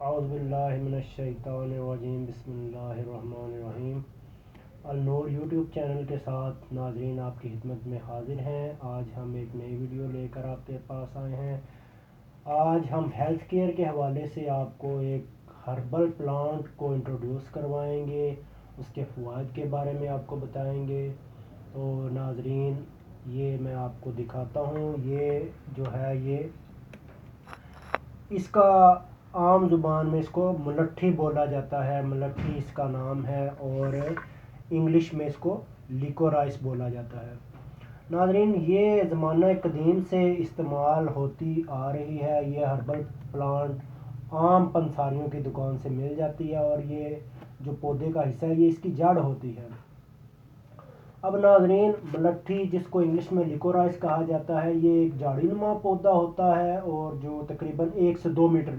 اعوذ باللہ من الشیطان الرجیم بسم اللہ الرحمن الرحیم۔ النور یوٹیوب چینل کے ساتھ ناظرین آپ کی خدمت میں حاضر ہیں۔ آج ہم ایک نئی ویڈیو لے کر آپ کے پاس آئے ہیں۔ آج ہم ہیلتھ کیئر کے حوالے سے آپ کو ایک ہربل پلانٹ کو انٹروڈیوس کروائیں گے، اس کے فوائد کے بارے میں آپ کو بتائیں گے۔ تو ناظرین یہ میں آپ کو دکھاتا ہوں، یہ جو ہے یہ اس کا عام زبان میں اس کو ملٹھی بولا جاتا ہے، ملٹھی اس کا نام ہے، اور انگلش میں اس کو لیکورائس بولا جاتا ہے۔ ناظرین یہ زمانہ قدیم سے استعمال ہوتی آ رہی ہے۔ یہ ہربل پلانٹ عام پنساریوں کی دکان سے مل جاتی ہے، اور یہ جو پودے کا حصہ ہے یہ اس کی جڑ ہوتی ہے۔ اب ناظرین ملٹھی جس کو انگلش میں لیکورائس کہا جاتا ہے، یہ ایک جھاڑی نما پودا ہوتا ہے، اور جو تقریباً 1 سے 2 میٹر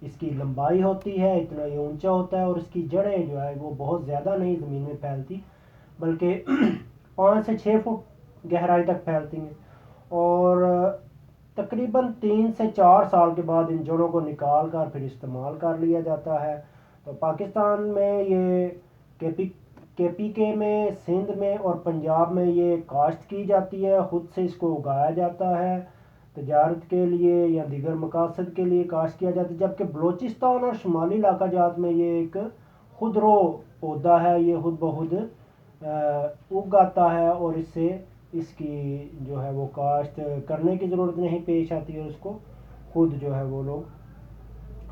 اس کی لمبائی ہوتی ہے، اتنا یہ اونچا ہوتا ہے، اور اس کی جڑیں جو ہے وہ بہت زیادہ نہیں زمین میں پھیلتی، بلکہ 5 سے 6 فٹ گہرائی تک پھیلتی ہیں، اور تقریباً 3 سے 4 سال کے بعد ان جڑوں کو نکال کر پھر استعمال کر لیا جاتا ہے۔ تو پاکستان میں یہ کے پی کے میں، سندھ میں اور پنجاب میں یہ کاشت کی جاتی ہے، خود سے اس کو اگایا جاتا ہے، تجارت کے لیے یا دیگر مقاصد کے لیے کاشت کیا جاتا ہے، جبکہ بلوچستان اور شمالی علاقہ جات میں یہ ایک خودرو پودا ہے، یہ خود بخود اگ آتا ہے، اور اس سے اس کی جو ہے وہ کاشت کرنے کی ضرورت نہیں پیش آتی، اور اس کو خود جو ہے وہ لوگ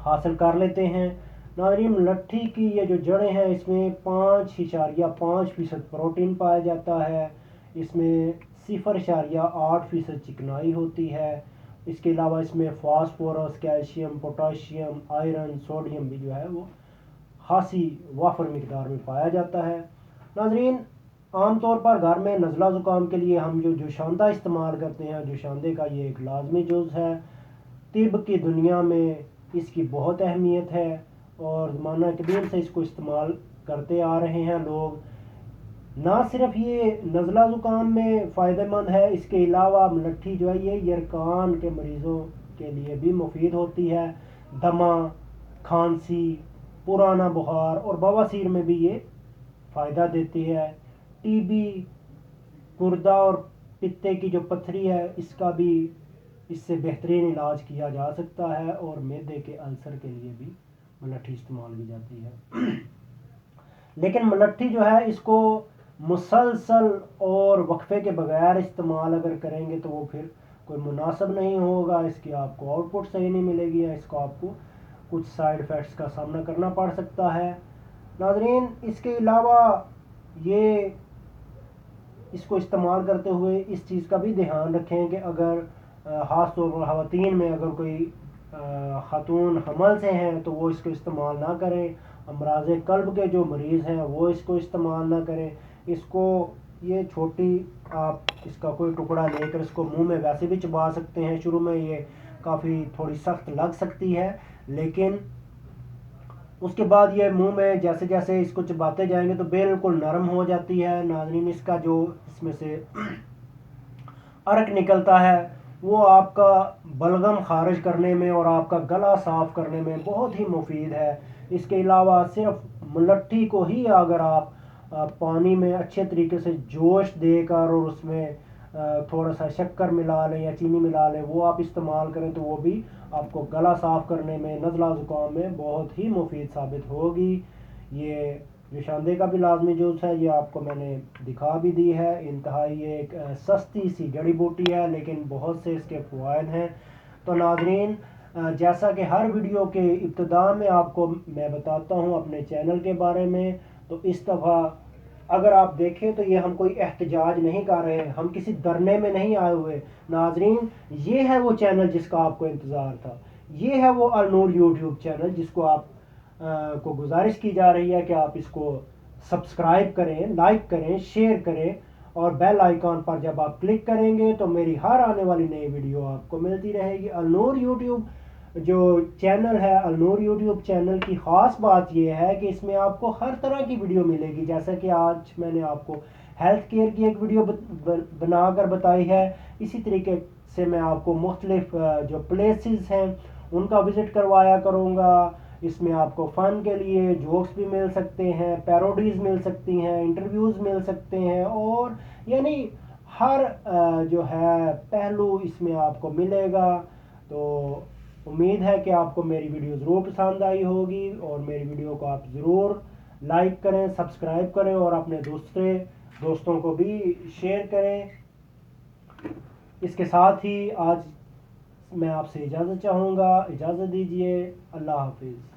حاصل کر لیتے ہیں۔ ناظرین ملٹھی کی یہ جو جڑیں ہیں اس میں 5.5% پروٹین پایا جاتا ہے، اس میں 0.8% چکنائی ہوتی ہے، اس کے علاوہ اس میں phosphorus, calcium, potassium, iron, sodium بھی جو ہے وہ خاصی وافر مقدار میں پایا جاتا ہے۔ ناظرین عام طور پر گھر میں نزلہ زکام کے لیے ہم جو جوشاندہ استعمال کرتے ہیں، جوشاندے کا یہ ایک لازمی جز ہے۔ طب کی دنیا میں اس کی بہت اہمیت ہے، اور زمانہ قدیم سے اس کو استعمال کرتے آ رہے ہیں لوگ۔ نہ صرف یہ نزلہ زکام میں فائدہ مند ہے، اس کے علاوہ ملٹھی جو ہے یہ یرقان کے مریضوں کے لیے بھی مفید ہوتی ہے۔ دمہ، کھانسی، پرانا بخار اور بواسیر میں بھی یہ فائدہ دیتی ہے۔ ٹی بی، گردہ اور پتے کی جو پتھری ہے اس کا بھی اس سے بہترین علاج کیا جا سکتا ہے، اور معدے کے السر کے لیے بھی ملٹھی استعمال کی جاتی ہے۔ لیکن ملٹھی جو ہے اس کو مسلسل اور وقفے کے بغیر استعمال اگر کریں گے تو وہ پھر کوئی مناسب نہیں ہوگا، اس کی آپ کو آؤٹ پٹ صحیح نہیں ملے گی، یا اس کو آپ کو کچھ سائیڈ افیکٹس کا سامنا کرنا پڑ سکتا ہے۔ ناظرین اس کے علاوہ یہ اس کو استعمال کرتے ہوئے اس چیز کا بھی دھیان رکھیں کہ اگر خاص طور پر خواتین میں اگر کوئی خاتون حمل سے ہیں تو وہ اس کو استعمال نہ کریں، امراض قلب کے جو مریض ہیں وہ اس کو استعمال نہ کریں۔ اس کو یہ چھوٹی آپ اس کا کوئی ٹکڑا لے کر اس کو منہ میں ویسے بھی چبا سکتے ہیں، شروع میں یہ کافی تھوڑی سخت لگ سکتی ہے، لیکن اس کے بعد یہ منہ میں جیسے جیسے اس کو چباتے جائیں گے تو بالکل نرم ہو جاتی ہے۔ ناظرین اس کا جو اس میں سے عرق نکلتا ہے وہ آپ کا بلغم خارج کرنے میں اور آپ کا گلا صاف کرنے میں بہت ہی مفید ہے۔ اس کے علاوہ صرف ملٹھی کو ہی اگر آپ پانی میں اچھے طریقے سے جوش دے کر اور اس میں تھوڑا سا شکر ملا لیں یا چینی ملا لیں، وہ آپ استعمال کریں تو وہ بھی آپ کو گلا صاف کرنے میں، نزلہ زکام میں بہت ہی مفید ثابت ہوگی۔ یہ جوشاندے کا بھی لازمی جز ہے، یہ آپ کو میں نے دکھا بھی دی ہے۔ انتہائی یہ ایک سستی سی جڑی بوٹی ہے، لیکن بہت سے اس کے فوائد ہیں۔ تو ناظرین جیسا کہ ہر ویڈیو کے ابتدا میں آپ کو میں بتاتا ہوں اپنے چینل کے بارے میں، تو اس دفعہ اگر آپ دیکھیں تو یہ ہم کوئی احتجاج نہیں کر رہے ہیں، ہم کسی دھرنے میں نہیں آئے ہوئے۔ ناظرین یہ ہے وہ چینل جس کا آپ کو انتظار تھا، یہ ہے وہ النور یوٹیوب چینل جس کو آپ کو گزارش کی جا رہی ہے کہ آپ اس کو سبسکرائب کریں، لائک کریں، شیئر کریں، اور بیل آئیکن پر جب آپ کلک کریں گے تو میری ہر آنے والی نئی ویڈیو آپ کو ملتی رہے گی۔ النور یوٹیوب جو چینل ہے، النور یوٹیوب چینل کی خاص بات یہ ہے کہ اس میں آپ کو ہر طرح کی ویڈیو ملے گی، جیسا کہ آج میں نے آپ کو ہیلتھ کیئر کی ایک ویڈیو بنا کر بتائی ہے، اسی طریقے سے میں آپ کو مختلف جو پلیسز ہیں ان کا وزٹ کروایا کروں گا، اس میں آپ کو فن کے لیے جوکس بھی مل سکتے ہیں، پیروڈیز مل سکتی ہیں، انٹرویوز مل سکتے ہیں، اور یعنی ہر جو ہے پہلو اس میں آپ کو ملے گا. تو امید ہے کہ آپ کو میری ویڈیو ضرور پسند آئی ہوگی، اور میری ویڈیو کو آپ ضرور لائک کریں، سبسکرائب کریں، اور اپنے دوستوں کو بھی شیئر کریں. اس کے ساتھ ہی آج میں آپ سے اجازت چاہوں گا، اجازت دیجیے. اللہ حافظ.